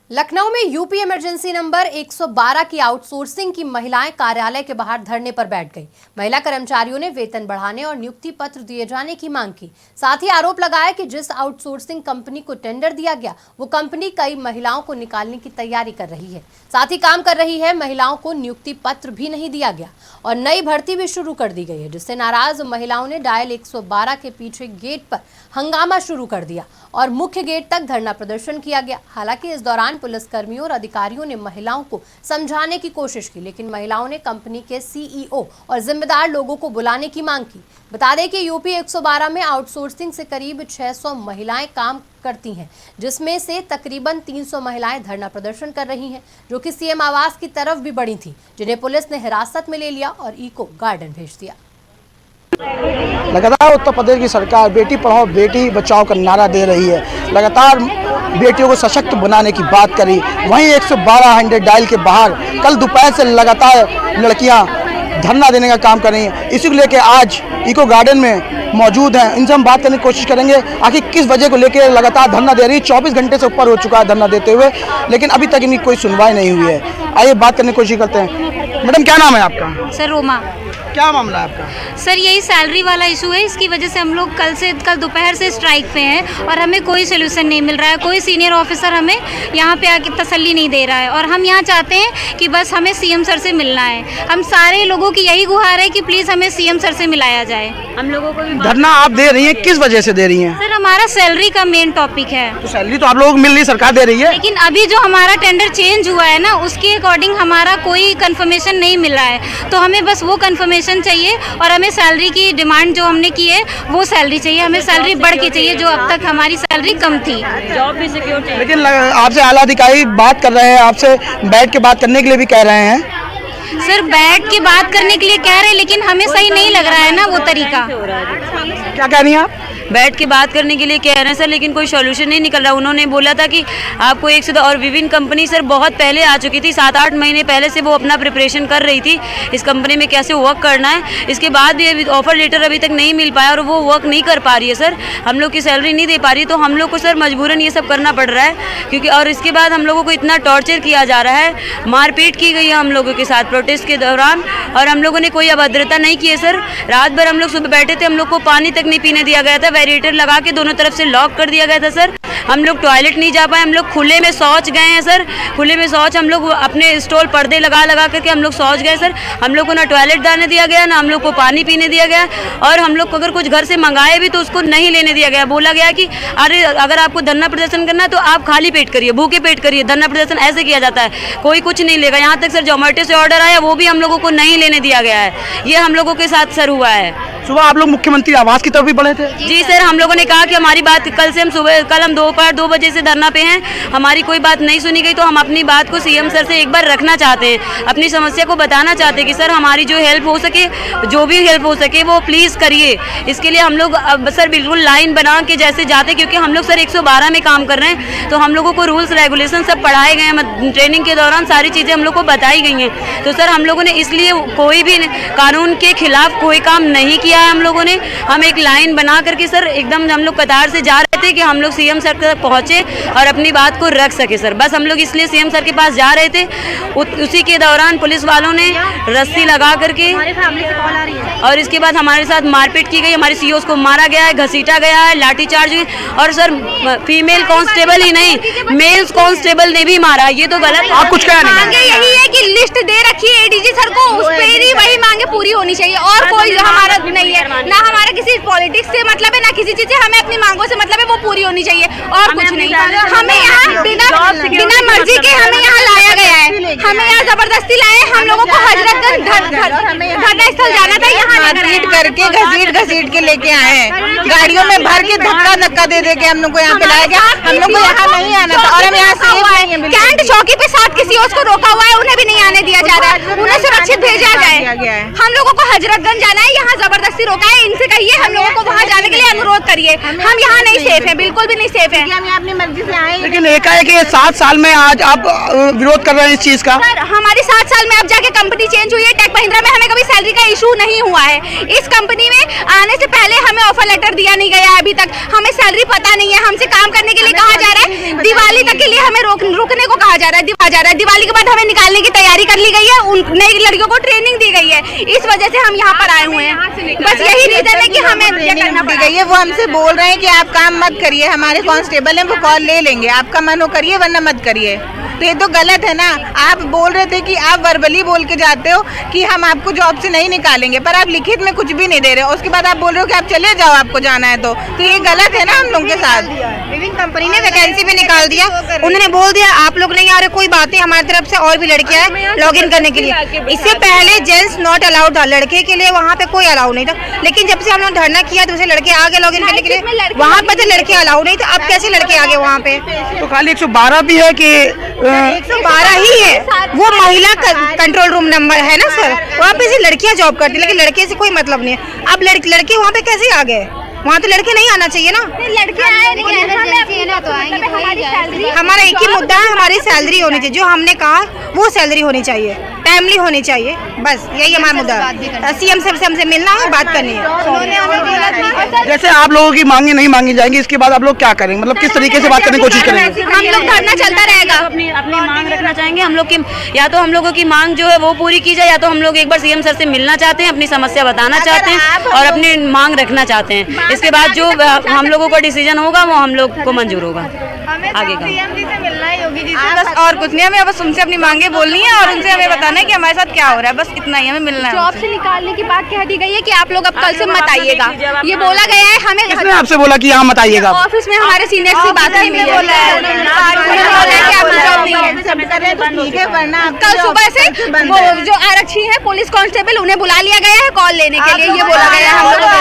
लखनऊ में UP emergency number 112 की outsourcing की महिलाएं कार्यालय के बाहर धरने पर बैठ गई। महिला कर्मचारियों ने वेतन बढ़ाने और नियुक्ति पत्र दिए जाने की मांग की। साथ ही आरोप लगाया कि जिस आउटसोर्सिंग कंपनी को टेंडर दिया गया वो कंपनी कई महिलाओं को निकालने की तैयारी कर रही है, साथ ही काम कर रही है। महिलाओं को नियुक्ति पत्र भी नहीं दिया गया और नई भर्ती भी शुरू कर दी गई है, जिससे नाराज महिलाओं ने डायल 112 के पीछे गेट पर हंगामा शुरू कर दिया और मुख्य गेट तक धरना प्रदर्शन किया गया। हालांकि इस दौरान पुलिसकर्मियों और अधिकारियों ने महिलाओं को समझाने की कोशिश की, लेकिन महिलाओं ने कंपनी के सीईओ और जिम्मेदार लोगों को बुलाने की मांग की। बता दें कि यूपी 112 में आउटसोर्सिंग से करीब 600 महिलाएं काम करती हैं, जिसमें से तकरीबन 300 महिलाएं धरना प्रदर्शन कर रही हैं, जो कि सीएम आवास की तरफ भी बढ़ी थी, जिन्हें पुलिस ने हिरासत में ले लिया और इको गार्डन भेज दिया। लगातार उत्तर प्रदेश की सरकार बेटी पढ़ाओ बेटी बचाओ का नारा दे रही है। लगातार बेटियों को सशक्त बनाने की बात करी। वहीं 112 डायल के बाहर कल दोपहर से लगातार लड़कियां धरना देने का काम कर रही हैं। इसी को लेकर आज इको गार्डन में मौजूद हैं। इनसे हम बात करने की कोशिश करेंगे आखिर किस वजह को लेकर लगातार धरना दे रही है। 24 घंटे से ऊपर हो चुका है धरना देते हुए, लेकिन अभी तक इनकी कोई सुनवाई नहीं हुई है। आइए बात करने की कोशिश करते हैं। मैडम, क्या नाम है आपका? सर, रोमा। क्या मामला है आपका? सर, यही सैलरी वाला इशू है। इसकी वजह से हम लोग कल दोपहर से स्ट्राइक पे हैं और हमें कोई सोल्यूशन नहीं मिल रहा है। कोई सीनियर ऑफिसर हमें यहाँ पे आके तसल्ली नहीं दे रहा है और हम यहाँ चाहते हैं कि बस हमें सीएम सर से मिलना है। हम सारे लोगों की यही गुहार है कि प्लीज़ हमें सीएम सर से मिलाया जाए। हम लोगों को भी धरना आप दे रही हैं, किस वजह से दे रही हैं? सर, हमारा सैलरी का मेन टॉपिक है। तो सैलरी तो आप लोगों को मिल रही, सरकार दे रही है, लेकिन अभी जो हमारा टेंडर चेंज हुआ है ना, उसके अकॉर्डिंग हमारा कोई कंफर्मेशन नहीं मिल रहा है। तो हमें बस वो कंफर्मेशन चाहिए और हमें सैलरी की डिमांड जो हमने की है वो सैलरी चाहिए। हमें सैलरी बढ़ के चाहिए, जो अब तक हमारी सैलरी कम थी। जॉब भी सिक्योर चाहिए। लेकिन आपसे आला अधिकारी बात कर रहे हैं, आपसे बैठ के बात करने के लिए भी कह रहे हैं। सर, बैठ के बात करने के लिए कह रहे हैं, लेकिन हमें सही नहीं लग रहा है ना वो तरीका। क्या कह रही हैं आप? बैठ के बात करने के लिए कह रहे हैं सर, लेकिन कोई सॉल्यूशन नहीं निकल रहा। उन्होंने बोला था कि आपको 110 और विभिन्न कंपनी सर बहुत पहले आ चुकी थी, 7-8 महीने पहले से वो अपना प्रिपरेशन कर रही थी इस कंपनी में कैसे वर्क करना है। इसके बाद भी अभी ऑफर लेटर अभी तक नहीं मिल पाया और वो वर्क नहीं कर पा रही है सर। हम लोग की सैलरी नहीं दे पा रही, तो हम लोग को सर मजबूरन ये सब करना पड़ रहा है, क्योंकि और इसके बाद हम लोगों को इतना टॉर्चर किया जा रहा है, मारपीट की गई है हम लोगों के साथ प्रोटेस्ट के दौरान, और हम लोगों ने कोई अभद्रता नहीं की है सर। रात भर हम लोग सुबह बैठे थे, हम लोग को पानी तक नहीं पीने दिया गया था। वेरिएटर लगा के दोनों तरफ से लॉक कर दिया गया था सर। हम लोग टॉयलेट नहीं जा पाए, हम लोग खुले में शौच गए हैं सर। खुले में शौच हम लोग अपने स्टॉल पर्दे लगा करके हम लोग शौच गए सर। हम लोग को ना टॉयलेट जाने दिया गया, ना हम लोग को पानी पीने दिया गया, और हम लोग को अगर कुछ घर से मंगाए भी तो उसको नहीं लेने दिया गया। बोला गया कि अरे अगर आपको धरना प्रदर्शन करना है तो आप खाली पेट करिए, भूखे पेट करिए। धरना प्रदर्शन ऐसे किया जाता है, कोई कुछ नहीं लेगा। यहाँ तक सर जोमेटो से ऑर्डर आया, वो भी हम लोगों को नहीं लेने दिया गया है। ये हम लोगों के साथ सर हुआ है। सुबह आप लोग मुख्यमंत्री आवास की तरफ भी बढ़े थे? जी सर, हम लोगों ने कहा कि हमारी बात कल हम दोपहर 2 बजे से धरना पे हैं, हमारी कोई बात नहीं सुनी गई, तो हम अपनी बात को सीएम सर से एक बार रखना चाहते हैं, अपनी समस्या को बताना चाहते हैं कि सर हमारी जो हेल्प हो सके, जो भी हेल्प हो सके वो प्लीज़ करिए। इसके लिए हम लोग अब सर बिल्कुल लाइन बना के जैसे जाते, क्योंकि हम लोग सर 112 में काम कर रहे हैं, तो हम लोगों को रूल्स रेगुलेशन सब पढ़ाए गए हैं। ट्रेनिंग के दौरान सारी चीज़ें हम लोग को बताई गई हैं। तो सर हम लोगों ने इसलिए कोई भी कानून के खिलाफ कोई काम नहीं किया है। हम लोगों ने एक लाइन बना करके सर एकदम हम लोग कतार से जा रहे थे कि हम लोग सीएम सर तक पहुंचे और अपनी बात को रख सके सर। बस हम लोग इसलिए सीएम सर के पास जा रहे थे। उसी के दौरान पुलिस वालों ने रस्सी लगा करके और इसके बाद हमारे साथ मारपीट की गई। हमारे सीईओ को मारा गया है, घसीटा गया है, लाठीचार्ज हुई, और सर फीमेल कांस्टेबल ही नहीं, मेल्स कांस्टेबल ने भी मारा। ये तो गलत है। आप कुछ कह नहीं? मांगे यही है कि लिस्ट दे रखी है एडीजी सर को, उस पे ही वही मांगे पूरी होनी चाहिए, और कोई हमारा नहीं है। ना हमारा किसी पॉलिटिक्स से मतलब है, ना किसी चीज से, हमें अपनी मांगों से मतलब है, वो पूरी होनी चाहिए और कुछ नहीं। हमें यहाँ बिना मर्जी के हमें यहाँ लाया गया है, हमें यहाँ जबरदस्ती लाए। हम लोगों को हजरतगंज धरना स्थल जाना था, यहाँ मारपीट करके घसीट के लेके आए हैं, गाड़ियों में भर के धक्का दे के हम लोग को यहाँ पे लाया गया। हम लोग को यहाँ नहीं आना था और हम यहाँ से कैंट चौक चौकी पे 7 किसी और को रोका हुआ है, उन्हें भी नहीं आने दिया जा रहा है, उन्हें सुरक्षित भेजा जाए। हम लोगों को हजरतगंज जाना है, यहाँ जबरदस्ती रोका है, इनसे कहिए हम लोगों को वहाँ जाने के लिए अनुरोध करिए। हम यहाँ नहीं सेफ है, बिल्कुल भी नहीं सेफ है। हम अपनी मर्जी से आए, लेकिन एकाएक 7 साल में आज आप विरोध कर रहे हैं इस चीज का। सर हमारी 7 साल में अब जाके कंपनी चेंज हुई है, टेक महिंद्रा में हमें कभी सैलरी का इशू नहीं हुआ है। इस कंपनी में आने से पहले हमें ऑफर लेटर दिया नहीं गया है, अभी तक हमें सैलरी पता नहीं है, हमसे काम करने के लिए कहा जा रहा है, दिवाली तक के लिए हमें रुकने को कहा जा रहा है, दिवाली के बाद हमें निकालने की तैयारी कर ली गई है, उन नई लड़कियों को ट्रेनिंग दी गई है, इस वजह से हम यहाँ पर आए हुए हैं। बस यही रीजन है कि हमें करना दी गई है। वो हमसे बोल रहे हैं कि आप काम मत करिए, हमारे कांस्टेबल हैं वो कॉल ले लेंगे, आपका मन हो करिए वरना मत करिए। तो ये तो गलत है ना। आप बोल रहे थे कि आप वर्बली बोल के जाते हो कि हम आपको जॉब से नहीं निकालेंगे, पर आप लिखित में कुछ भी नहीं दे रहे हो, उसके बाद आप बोल रहे हो कि आप चले जाओ आपको जाना है, तो ये गलत है ना हम लोग के साथ। विभिन्न कंपनी ने वैकेंसी में निकाल दिया, उन्होंने बोल दिया आप लोग नहीं आ रहे, कोई बात नहीं, हमारी तरफ से और भी लड़कियां हैं लॉग इन करने के लिए। इससे पहले जेंट्स नॉट अलाउड था, लड़के के लिए वहाँ पे कोई अलाउ नहीं था, लेकिन जब से हम लोग धरना किया दूसरे लड़के आगे लॉग इन करने के लिए, वहाँ पे तो लड़के अलाउ नहीं थे, अब कैसे लड़के आगे वहाँ पे? तो खाली 112 भी है कि 112 ही है, वो महिला कंट्रोल रूम नंबर है ना सर, वहाँ पे से लड़कियां जॉब करती, लेकिन लड़के से कोई मतलब नहीं है। अब लड़के वहाँ पे कैसे आ गए? वहाँ तो लड़के नहीं आना चाहिए ना। लड़के आए नहीं, हमारा एक ही मुद्दा है, हमारी सैलरी होनी चाहिए, जो हमने कहा वो सैलरी होनी चाहिए, टाइमली होनी चाहिए, बस यही हमारा मुद्दा है। सीएम से हमसे मिलना है, बात करनी है। जैसे आप लोगों की मांगे नहीं मांगी जाएंगी, इसके बाद आप लोग क्या करेंगे, मतलब किस तरीके से बात करने की कोशिश करेंगे? हम लोग धरना चलता रहेगा। अपनी मांग रखना चाहेंगे हम लोग की, या तो हम लोगों की मांग जो है वो पूरी की जाए, या तो हम लोग एक बार सीएम सर से मिलना चाहते हैं, अपनी समस्या बताना चाहते हैं और अपनी मांग रखना चाहते हैं। इसके बाद जो हम लोगों का डिसीजन होगा वो हम लोग को मंजूर होगा आगे का। सीएम जी से मिलना है, योगी जी से, बस और कुछ नहीं, हमें बस उनसे अपनी मांगे बोलनी है और उनसे हमें बताना है कि हमारे साथ क्या हो रहा है, बस इतना ही हमें मिलना है। जॉब से निकालने की बात कह दी गई है कि आप लोग अब कल से मत आइएगा, ये बोला गया है हमें। किसने आपसे बोला कि यहाँ मत आइएगा? ऑफिस में हमारे सीनियर से बात हुई है, बोला है कि आपकी जॉब नहीं है। कल सुबह से वो जो आरक्षी है पुलिस कांस्टेबल, उन्हें बुला लिया गया है कॉल लेने के लिए, ये बोला गया है हम लोगों को,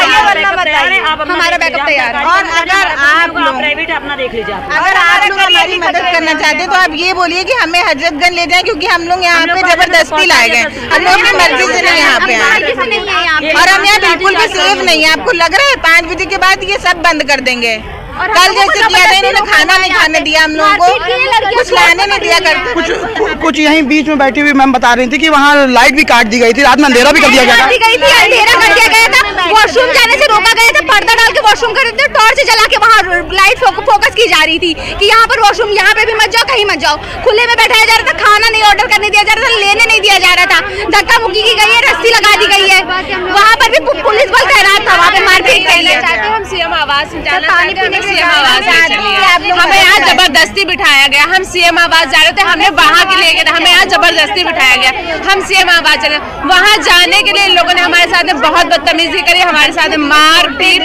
हमारा बैकअप तैयार है। और अगर आप लोग प्राइवेट अपना देख लीजिए, अगर आप लोग हमारी मदद करना चाहते हैं तो आप ये बोलिए कि हमें हजरतगंज ले जाएं, क्योंकि हम लोग यहाँ पे जबरदस्ती लाए गए, हम लोग अपनी मर्जी से नहीं यहाँ पे आए, और हम यहाँ बिल्कुल भी सेफ नहीं है। आपको लग रहा है 5 बजे के बाद ये सब बंद कर देंगे? कल जैसे किया था, इन्होंने खाना नहीं खाने दिया हम लोगों को, कुछ लाने नहीं दिया करते। कुछ यहीं बीच में बैठी हुई मैम बता रही थी कि वहाँ लाइट भी काट दी गई थी, रात में अंधेरा भी कर दिया गया था। अंधेरा कर दिया गया था, वॉशरूम जाने से रोका गया था, पर्दा डाल के वॉशरूम कर रहे थे, टॉर्च जला के वहाँ लाइट फोकस की जा रही थी कि यहाँ पर वॉशरूम, यहाँ पे भी मत जाओ, कहीं मत जाओ। खुले में बैठाया जा रहा था, खाना नहीं ऑर्डर करने दिया जा रहा था, लेने नहीं दिया जा रहा था, धक्का मुक्की की गई है, रस्सी लगा दी गई है, वहाँ पर भी पुलिस बल तैनात था, वहाँ पे मारपीट करी है। हम सीएम आवास सीएम आवास हमें यहाँ जबरदस्ती बिठाया गया, हम सीएम आवास जा रहे थे, हमने वहाँ के लिए गए, हमें यहाँ जबरदस्ती बिठाया गया, हम सीएम आवास चले, वहाँ जाने के लिए इन लोगों ने हमारे साथ बहुत बदतमीजी करी, हमारे साथ मार पीट,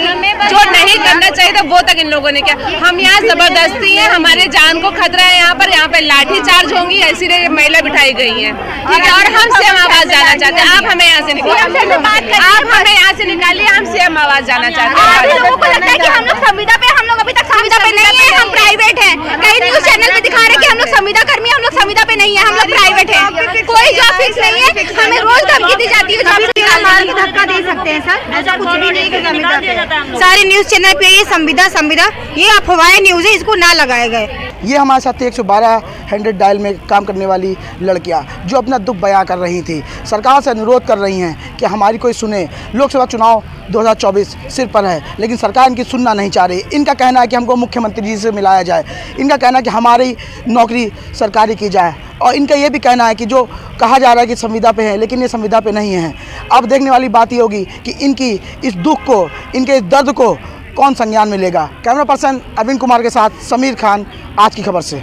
जो नहीं करना चाहिए था वो तक इन लोगों ने किया। हम यहाँ जबरदस्ती है, हमारे जान को खतरा है, यहाँ पे लाठी चार्ज होंगी, इसीलिए महिला बिठाई गई है, ठीक है। और हम सीएम आवास जाना चाहते हैं, आप हमें यहाँ से निकालिए, आप हमें यहाँ से निकालिए, हम सीएम आवास जाना चाहते हैं। लोगों को लगता है कि हम लोग संविदा पे, हम लोग अभी तक संविदा पे नहीं है, हम प्राइवेट हैं। कई न्यूज चैनल पे दिखा रहे हैं कि हम लोग संविदा कर्मी, हम लोग संविदा पे नहीं है, हम लोग प्राइवेट हैं, कोई जॉब फिक्स नहीं है, हमें रोज धमकी दी जाती है जॉब से निकालने की। धक्का दे सकते हैं सर, ऐसा कुछ भी नहीं कि संविदा पे। सारे न्यूज चैनल पे ये संविदा ये अफवाह न्यूज है, इसको ना लगाए गए। ये हमारे साथ 112 100 डायल में काम करने वाली लड़कियां जो अपना दुख बयां कर रही थी, सरकार से अनुरोध कर रही हैं कि हमारी कोई सुने। लोकसभा चुनाव 2024 सिर पर है, लेकिन सरकार इनकी सुनना नहीं चाह रही। इनका कहना है कि हमको मुख्यमंत्री जी से मिलाया जाए, इनका कहना है कि हमारी नौकरी सरकारी की जाए, और इनका ये भी कहना है कि जो कहा जा रहा है कि संविदा पे है, लेकिन ये संविदा पे नहीं है। अब देखने वाली बात ये होगी कि इनकी इस दुख को, इनके इस दर्द को कौन संज्ञान में लेगा। कैमरा पर्सन अरविंद कुमार के साथ समीर खान, आज की खबर से।